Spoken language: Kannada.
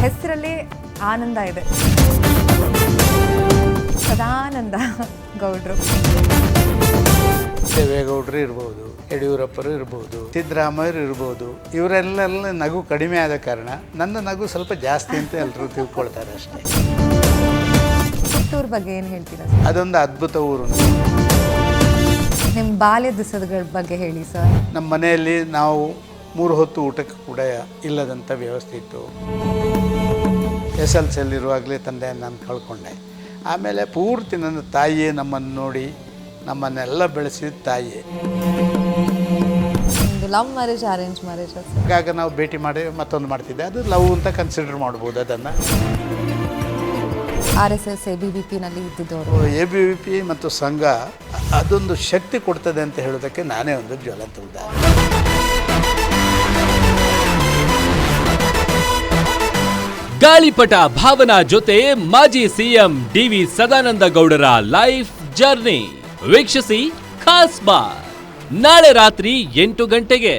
ಹೆಸರಲ್ಲಿ ಆನಂದ ಇದೆ. ಸದಾನಂದ ಗೌಡ್ರು. ದೇವೇಗೌಡರು ಇರ್ಬೋದು, ಯಡಿಯೂರಪ್ಪರು ಇರ್ಬೋದು, ಸಿದ್ದರಾಮಯ್ಯರು ಇರ್ಬೋದು. ಇವರೆಲ್ಲ ನಗು ಕಡಿಮೆ ಆದ ಕಾರಣ ನನ್ನ ನಗು ಸ್ವಲ್ಪ ಜಾಸ್ತಿ ಅಂತ ಎಲ್ಲರೂ ತಿಳ್ಕೊಳ್ತಾರೆ ಅಷ್ಟೇ. ಪುತ್ತೂರು ಬಗ್ಗೆ ಏನು ಹೇಳ್ತೀರಾ? ಅದೊಂದು ಅದ್ಭುತ ಊರು. ನಿಮ್ಮ ಬಾಲ್ಯ ದಿವಸಗಳ ಬಗ್ಗೆ ಹೇಳಿ ಸರ್. ನಮ್ಮ ಮನೆಯಲ್ಲಿ ನಾವು 3 ಹೊತ್ತು ಊಟಕ್ಕೆ ಕೂಡ ಇಲ್ಲದಂಥ ವ್ಯವಸ್ಥೆ ಇತ್ತು. SLC ಇರುವಾಗಲೇ ತಂದೆಯನ್ನು ನಾನು ಕಳ್ಕೊಂಡೆ. ಆಮೇಲೆ ಪೂರ್ತಿ ನನ್ನ ತಾಯಿಯೇ ನಮ್ಮನ್ನು ನೋಡಿ ನಮ್ಮನ್ನೆಲ್ಲ ಬೆಳೆಸಿದ ತಾಯಿಯೇ. Love marriage, arrange marriage? ಹಾಗಾಗಿ ನಾವು ಭೇಟಿ ಮಾಡಿ ಮತ್ತೊಂದು ಮಾಡ್ತಿದ್ದೆ. ಅದು ಲವ್ ಅಂತ ಕನ್ಸಿಡರ್ ಮಾಡ್ಬೋದು ಅದನ್ನು. RSS ABVPನಲ್ಲಿ ಇದ್ದಿದ್ದವರು. ABVP ಮತ್ತು ಸಂಘ ಅದೊಂದು ಶಕ್ತಿ ಕೊಡ್ತದೆ ಅಂತ ಹೇಳೋದಕ್ಕೆ ನಾನೇ ಒಂದು ಜ್ವಲಂತ ಉದಾಹರಣೆ. ಗಾಳಿಪಟ ಭಾವನಾ ಜೊತೆ ಮಾಜಿ CM DV ಸದಾನಂದ ಗೌಡರ ಲೈಫ್ ಜರ್ನಿ ವೀಕ್ಷಿಸಿ ಖಾಸ್ ಬಾರ್ ನಾಳೆ ರಾತ್ರಿ 8 ಗಂಟೆಗೆ.